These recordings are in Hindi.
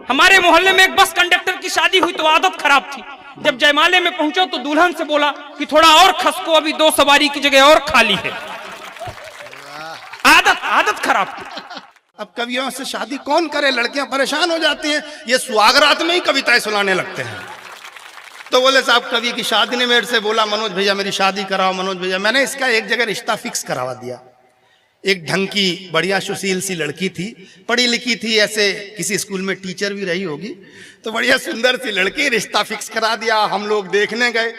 हमारे मोहल्ले में एक बस कंडक्टर की शादी हुई तो आदत खराब थी। जब जयमाले में पहुंचा तो दुल्हन से बोला कि थोड़ा और खसको, अभी 2 सवारी की जगह और खाली है। आदत खराब थी। अब कवियों से शादी कौन करे, लड़कियां परेशान हो जाती हैं, ये सुहागरात में ही कविताएं सुनाने लगते हैं। तो बोले साहब कवि की शादी ने मेरे से बोला, मनोज भैया मेरी शादी कराओ, मनोज भैया। मैंने इसका एक जगह रिश्ता फिक्स करवा दिया। एक ढंग की बढ़िया सुशील सी लड़की थी, पढ़ी लिखी थी, ऐसे किसी स्कूल में टीचर भी रही होगी, तो बढ़िया सुंदर सी लड़की, रिश्ता फिक्स करा दिया। हम लोग देखने गए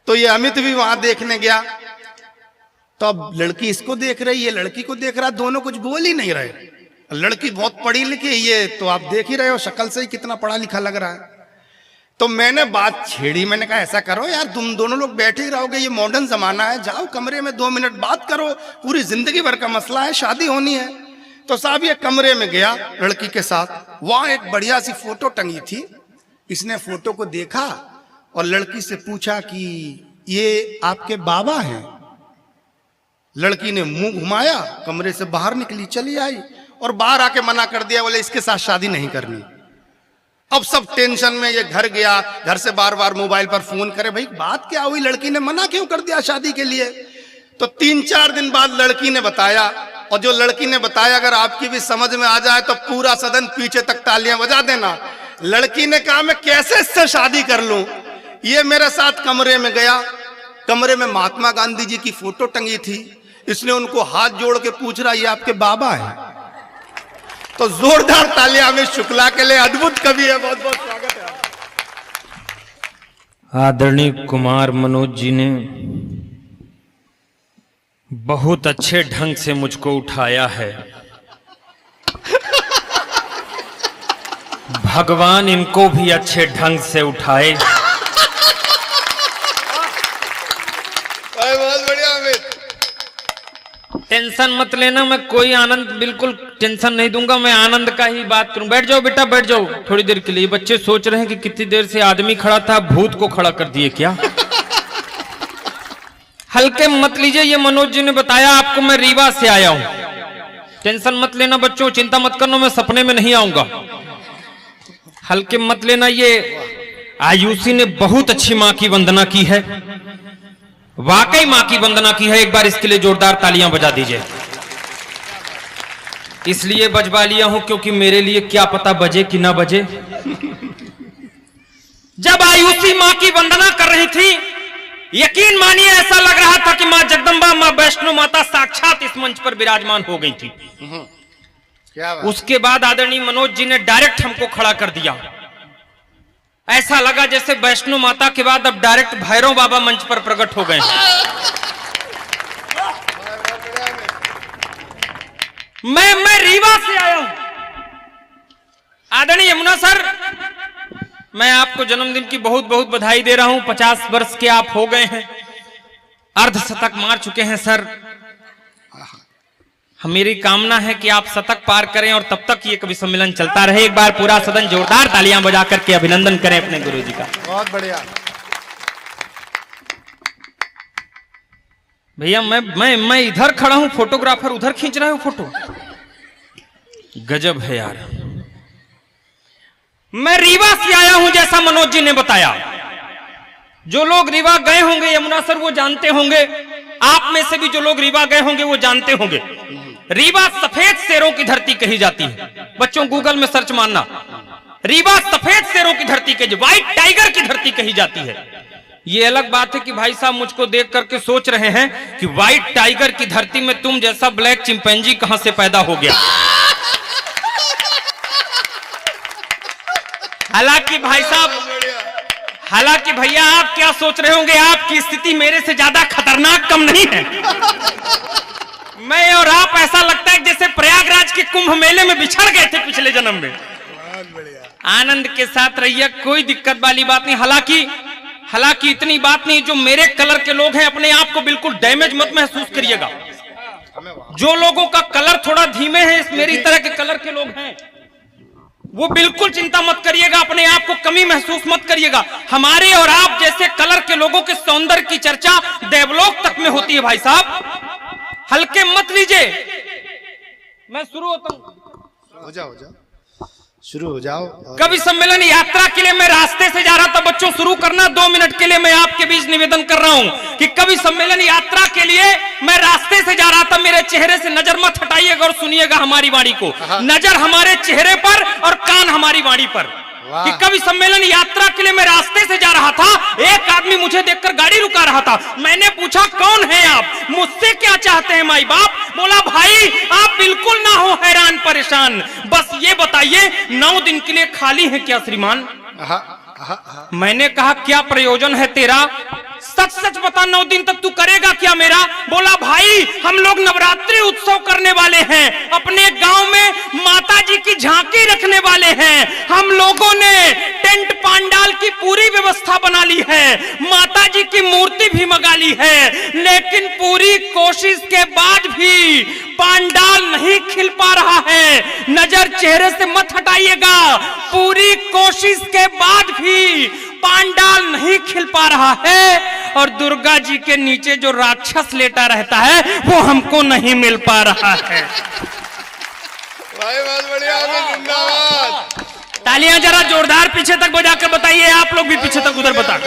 तो ये अमित भी वहां देखने गया। तो अब लड़की इसको देख रही है, लड़की को देख रहा, दोनों कुछ बोल ही नहीं रहे। लड़की बहुत पढ़ी लिखी, ये तो आप देख ही रहे हो शक्ल से ही कितना पढ़ा लिखा लग रहा है। तो मैंने बात छेड़ी, मैंने कहा ऐसा करो यार, तुम दोनों लोग बैठे ही रहोगे, ये मॉडर्न जमाना है, जाओ कमरे में 2 मिनट बात करो, पूरी जिंदगी भर का मसला है, शादी होनी है। तो साहब ये कमरे में गया लड़की के साथ, वहां एक बढ़िया सी फोटो टंगी थी। इसने फोटो को देखा और लड़की से पूछा कि ये आपके बाबा हैं? लड़की ने मुंह घुमाया, कमरे से बाहर निकली, चली आई और बाहर आके मना कर दिया, बोले इसके साथ शादी नहीं करनी। अब सब टेंशन में ये घर गया, घर से बार बार मोबाइल पर फोन करे, भाई बात क्या हुई, लड़की ने मना क्यों कर दिया शादी के लिए? तो 3-4 दिन बाद लड़की ने बताया, और जो लड़की ने बताया अगर आपकी भी समझ में आ जाए तो पूरा सदन पीछे तक तालियां बजा देना। लड़की ने कहा मैं कैसे इससे शादी कर लूं? ये मेरे साथ कमरे में गया, कमरे में महात्मा गांधी जी की फोटो टंगी थी, इसने उनको हाथ जोड़ के पूछ रहा ये आपके बाबा है? तो जोरदार तालियां अमित शुक्ला के लिए, अद्भुत कवि है, बहुत बहुत स्वागत है। आदरणीय कुमार मनोज जी ने बहुत अच्छे ढंग से मुझको उठाया है। भगवान इनको भी अच्छे ढंग से उठाए। बहुत बढ़िया अमित। टेंशन मत लेना, मैं कोई आनंद बिल्कुल टेंशन नहीं दूंगा, मैं आनंद का ही बात करूं। बैठ जाओ बेटा, बैठ जाओ थोड़ी देर के लिए। बच्चे सोच रहे हैं कि कितनी देर से आदमी खड़ा था, भूत को खड़ा कर दिए क्या? हल्के मत लीजिए, ये मनोज जी ने बताया आपको, मैं रीवा से आया हूं। टेंशन मत लेना बच्चों, चिंता मत करना, मैं सपने में नहीं आऊंगा। हल्के मत लेना। ये आयुषी ने बहुत अच्छी मां की वंदना की है, वाकई मां की वंदना की है। एक बार इसके लिए जोरदार तालियां बजा दीजिए। इसलिए बजवा लिया हूं क्योंकि मेरे लिए क्या पता बजे कि ना बजे। जब आयुषी मां की वंदना कर रही थी, यकीन मानिए ऐसा लग रहा था कि मां जगदंबा, मां वैष्णो माता साक्षात इस मंच पर विराजमान हो गई थी। क्या बात? उसके बाद आदरणीय मनोज जी ने डायरेक्ट हमको खड़ा कर दिया। ऐसा लगा जैसे वैष्णो माता के बाद अब डायरेक्ट भैरव बाबा मंच पर प्रकट हो गए। मैं रीवा से आया हूं। आदरणीय यमुना सर, मैं आपको जन्मदिन की बहुत बहुत बधाई दे रहा हूं। 50 वर्ष के आप हो गए हैं, अर्धशतक मार चुके हैं सर। मेरी कामना है कि आप शतक पार करें और तब तक ये कवि सम्मेलन चलता रहे। एक बार पूरा सदन जोरदार तालियां बजा करके अभिनंदन करें अपने गुरु जी का। बहुत बढ़िया भैया, मैं इधर खड़ा हूं, फोटोग्राफर उधर खींच रहा है फोटो। गजब है यार। मैं रीवा से आया हूं जैसा मनोज जी ने बताया। जो लोग रीवा गए होंगे यमुना सर वो जानते होंगे, आप में से भी जो लोग रीवा गए होंगे वो जानते होंगे। रीवा सफेद शेरों की धरती कही जाती है। बच्चों गूगल में सर्च मारना, रीवा सफेद शेरों की धरती कही, व्हाइट टाइगर की धरती कही जाती है। ये अलग बात है कि भाई साहब मुझको देख करके सोच रहे हैं कि व्हाइट टाइगर की धरती में तुम जैसा ब्लैक चिंपैंजी कहां से पैदा हो गया। हालांकि भाई साहब, हालांकि भैया आप क्या सोच रहे होंगे, आपकी स्थिति मेरे से ज्यादा खतरनाक कम नहीं है। मैं और आप ऐसा लगता है जैसे प्रयागराज के कुंभ मेले में बिछड़ गए थे पिछले जन्म में। आनंद के साथ रहिए, कोई दिक्कत वाली बात नहीं। हालांकि इतनी बात नहीं, जो मेरे कलर के लोग हैं अपने आप को बिल्कुल डैमेज मत महसूस करिएगा। जो लोगों का कलर थोड़ा धीमे है, मेरी तरह के कलर के लोग हैं, वो बिल्कुल चिंता मत करिएगा, अपने आप को कमी महसूस मत करिएगा। हमारे और आप जैसे कलर के लोगों के सौंदर्य की चर्चा देवलोक तक में होती है भाई साहब। हल्के मत लीजिए, मैं शुरू होता हूं। हो जा शुरू हो जाओ। कवि सम्मेलन यात्रा के लिए मैं रास्ते से जा रहा था, बच्चों शुरू करना 2 मिनट के लिए मैं आपके बीच निवेदन कर रहा हूं कि कवि सम्मेलन यात्रा के लिए मैं रास्ते से जा रहा था। मेरे चेहरे से नजर मत हटाइएगा और सुनिएगा हमारी वाणी को। नजर हमारे चेहरे पर और कान हमारी वाणी पर। कि कवि सम्मेलन यात्रा के लिए मैं रास्ते से जा रहा था, एक आदमी मुझे देखकर गाड़ी रुका रहा था। मैंने पूछा कौन है आप, मुझसे क्या चाहते हैं माई बाप? बोला भाई आप बिल्कुल ना हो हैरान परेशान, बस ये बताइए 9 दिन के लिए खाली है क्या श्रीमान? मैंने कहा क्या प्रयोजन है तेरा, सच सच बता 9 दिन तक तू करेगा क्या मेरा? बोला भाई हम लोग नवरात्रि उत्सव करने वाले हैं, अपने गांव में माता जी की झांकी रखने वाले हैं। हम लोगों ने टेंट पांडाल की पूरी व्यवस्था बना ली है, माता जी की मूर्ति भी मंगा ली है, लेकिन पूरी कोशिश के बाद भी पांडाल नहीं खिल पा रहा है। नजर चेहरे से मत हटाइएगा, पूरी कोशिश के बाद भी पांडाल नहीं खिल पा रहा है और दुर्गा जी के नीचे जो राक्षस लेटा रहता है वो हमको नहीं मिल पा रहा है। भाई बहुत बढ़िया, जिंदाबाद। तालियां जरा जोरदार पीछे तक बजाकर बताइए, आप लोग भी पीछे तक उधर बता।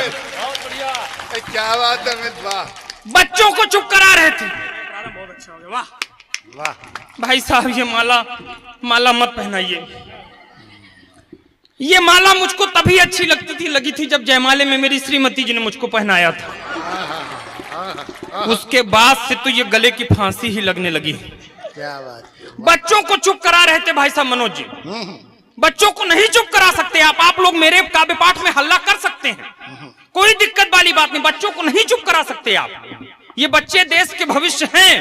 क्या बात है अमित, वाह। बच्चों को चुप करा रहे थे। बहुत अच्छा हो गया, वाह वाह। भाई साहब ये माला मत पहनाइए। ये माला मुझको तभी अच्छी लगी थी जब जयमाले में मेरी श्रीमती जी ने मुझको पहनाया था। उसके बाद से तो ये गले की फांसी ही लगने लगी। क्या बात। बच्चों को चुप करा रहे थे भाई साहब मनोज जी, बच्चों को नहीं चुप करा सकते आप लोग मेरे काव्य पाठ में हल्ला कर सकते हैं, कोई दिक्कत वाली बात नहीं, बच्चों को नहीं चुप करा सकते आप। ये बच्चे देश के भविष्य हैं,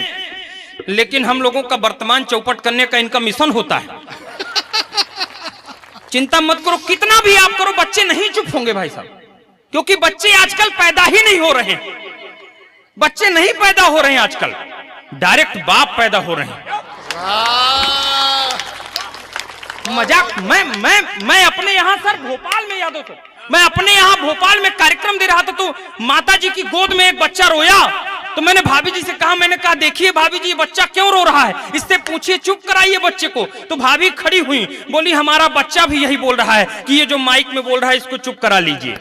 लेकिन हम लोगों का वर्तमान चौपट करने का इनका मिशन होता है। चिंता मत करो, कितना भी आप करो बच्चे नहीं चुप होंगे भाई साहब, क्योंकि बच्चे आजकल पैदा ही नहीं हो रहे हैं। बच्चे नहीं पैदा हो रहे हैं आजकल, डायरेक्ट बाप पैदा हो रहे हैं। मजाक मैं अपने यहाँ सर भोपाल में, याद हो सर, मैं अपने यहाँ भोपाल में कार्यक्रम दे रहा था तो माता जी की गोद में एक बच्चा रोया, तो मैंने भाभी जी से कहा, मैंने कहा देखिए भाभी जी ये बच्चा क्यों रो रहा है, इससे पूछिए, चुप कराइए बच्चे को। तो भाभी खड़ी हुई, बोली हमारा बच्चा भी यही बोल रहा है कि ये जो माइक में बोल रहा है इसको चुप करा लीजिए।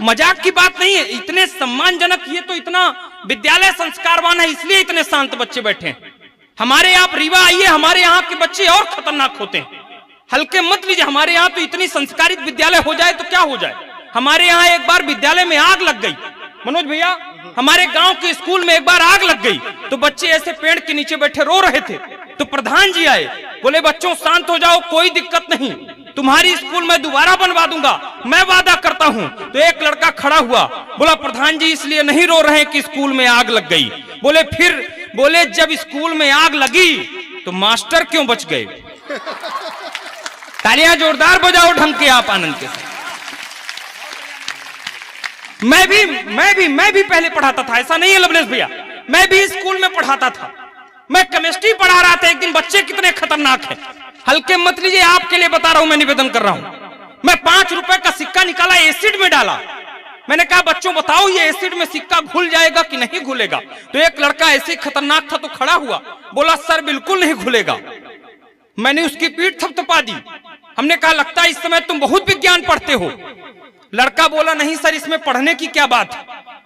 मजाक की बात नहीं है, इतने सम्मानजनक, ये तो इतना विद्यालय संस्कारवान है इसलिए इतने शांत बच्चे बैठे हैं। हमारे यहाँ रीवा आइए, हमारे यहाँ के बच्चे और खतरनाक होते हैं, हल्के मत लीजिए। हमारे यहाँ तो इतनी संस्कारित विद्यालय हो जाए तो क्या हो जाए। हमारे यहाँ एक बार विद्यालय में आग लग गई मनोज भैया, हमारे गांव के स्कूल में एक बार आग लग गई, तो बच्चे ऐसे पेड़ के नीचे बैठे रो रहे थे, तो प्रधान जी आए, बोले बच्चों शांत हो जाओ, कोई दिक्कत नहीं, तुम्हारी स्कूल मैं दोबारा बनवा दूंगा, मैं वादा करता हूं। तो एक लड़का खड़ा हुआ, बोला प्रधान जी इसलिए नहीं रो रहे कि स्कूल में आग लग गई। बोले फिर? बोले जब स्कूल में आग लगी तो मास्टर क्यों बच गए। तालियां जोरदार बजाओ ढंग के आप आनंद के साथ। मैं भी पहले पढ़ाता था, ऐसा नहीं है लवलेश भैया, मैं भी स्कूल में पढ़ाता था। मैं केमिस्ट्री पढ़ा रहा था, एक दिन बच्चे कितने खतरनाक हैं, हल्के मत लीजिए, आपके लिए बता रहा हूं, मैं निवेदन कर रहा हूं। मैं 5 रुपए का सिक्का निकाला, एसिड में डाला। मैंने कहा बच्चों बताओ ये एसिड में सिक्का घुल जाएगा कि नहीं घुलेगा। तो एक लड़का ऐसे खतरनाक था तो खड़ा हुआ, बोला सर बिल्कुल नहीं घुलेगा। मैंने उसकी पीठ थपथपा दी। हमने कहा लगता है इस समय तुम बहुत विज्ञान पढ़ते हो। लड़का बोला नहीं सर इसमें पढ़ने की क्या बात है।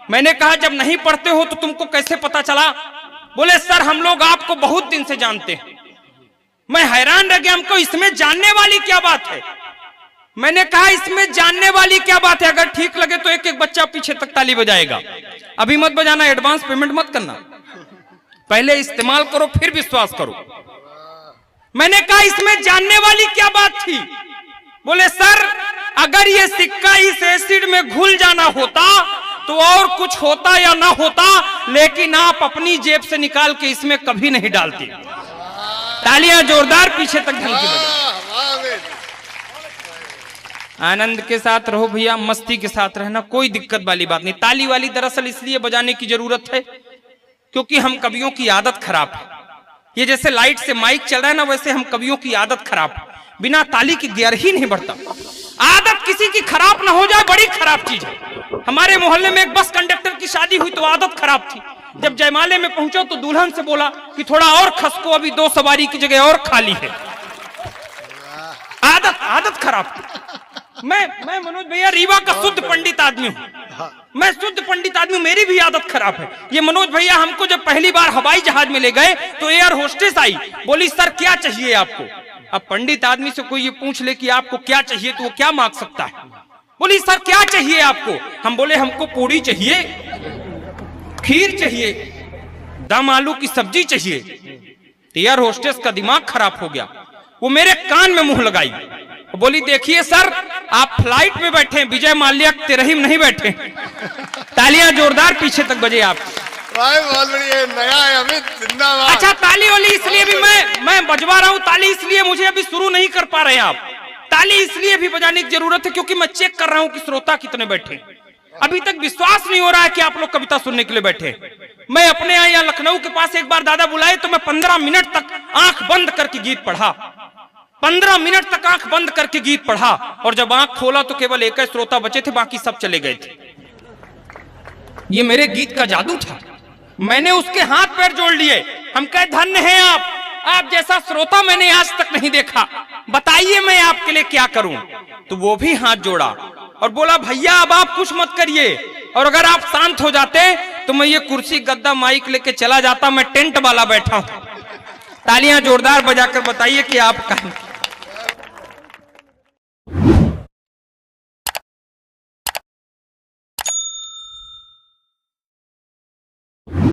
मैंने कहा जब नहीं पढ़ते हो तो तुमको कैसे पता चला। बोले सर हम लोग आपको बहुत दिन से जानते हैं। मैं हैरान रह गया, हमको इसमें जानने वाली क्या बात है। मैंने कहा इसमें जानने वाली क्या बात है, अगर ठीक लगे तो एक एक बच्चा पीछे तक ताली बजाएगा। अभी मत बजाना, एडवांस पेमेंट मत करना, पहले इस्तेमाल करो फिर विश्वास करो। मैंने कहा इसमें जानने वाली क्या बात थी। बोले सर अगर ये सिक्का इस एसिड में घुल जाना होता तो और कुछ होता या ना होता, लेकिन आप अपनी जेब से निकाल के इसमें कभी नहीं डालते। तालियां जोरदार पीछे तक ढंग की बजाओ। आनंद के साथ रहो भैया, मस्ती के साथ रहना, कोई दिक्कत वाली बात नहीं। ताली वाली दरअसल इसलिए बजाने की जरूरत है क्योंकि हम कवियों की आदत खराब है। ये जैसे लाइट से माइक चल रहा है ना, वैसे हम कवियों की आदत खराब है, बिना ताली की गियर ही नहीं बढ़ता। आदत किसी की खराब ना हो जाए बड़ी खराब चीज है। हमारे मोहल्ले में एक बस कंडक्टर की शादी हुई तो आदत खराब थी। जब जयमाले में पहुंचा तो दुल्हन से बोला कि थोड़ा और खसको, अभी 2 सवारी की जगह और खाली है। आदत खराब थी। मैं मनोज भैया रीवा का शुद्ध पंडित आदमी हूँ, मैं शुद्ध पंडित आदमी, मेरी भी आदत खराब है। ये मनोज भैया हमको जब पहली बार हवाई जहाज में ले गए तो एयर होस्टेस आई, बोली सर क्या चाहिए आपको। अब पंडित आदमी से कोई ये पूछ ले कि आपको क्या चाहिए तो वो क्या मांग सकता है। बोली सर क्या चाहिए आपको। हम बोले हमको पूरी चाहिए, खीर चाहिए, दम आलू की सब्जी चाहिए। एयर होस्टेस का दिमाग खराब हो गया, वो मेरे कान में मुंह लगाई, बोली देखिए सर आप फ्लाइट में बैठे, विजय माल्या तेरहीम नहीं बैठे। तालियां जोरदार पीछे तक बजे आप। बहुत बढ़िया, नया है अमित, जिंदाबाद। अच्छा ताली वाली इसलिए भी मैं बजवा रहा हूँ, ताली इसलिए मुझे अभी शुरू नहीं कर पा रहे हैं आप, ताली इसलिए भी बजाने की जरूरत है क्योंकि मैं चेक कर रहा हूँ कि श्रोता कितने बैठे। अभी तक विश्वास नहीं हो रहा है कि आप लोग कविता सुनने के लिए बैठे। मैं अपने यहाँ लखनऊ के पास एक बार दादा बुलाए तो मैं 15 मिनट तक आंख बंद करके गीत पढ़ा, 15 मिनट तक आंख बंद करके गीत पढ़ा, और जब आंख खोला तो केवल एक ही श्रोता बचे थे, बाकी सब चले गए थे। ये मेरे गीत का जादू था, मैंने उसके हाथ पैर जोड़ लिए। हम कहे धन्य हैं आप जैसा श्रोता मैंने आज तक नहीं देखा, बताइए मैं आपके लिए क्या करूं। तो वो भी हाथ जोड़ा और बोला भैया अब आप कुछ मत करिए, और अगर आप शांत हो जाते तो मैं ये कुर्सी गद्दा माइक लेके चला जाता, मैं टेंट वाला बैठा हूं। तालियां जोरदार बजाकर बताइए कि आप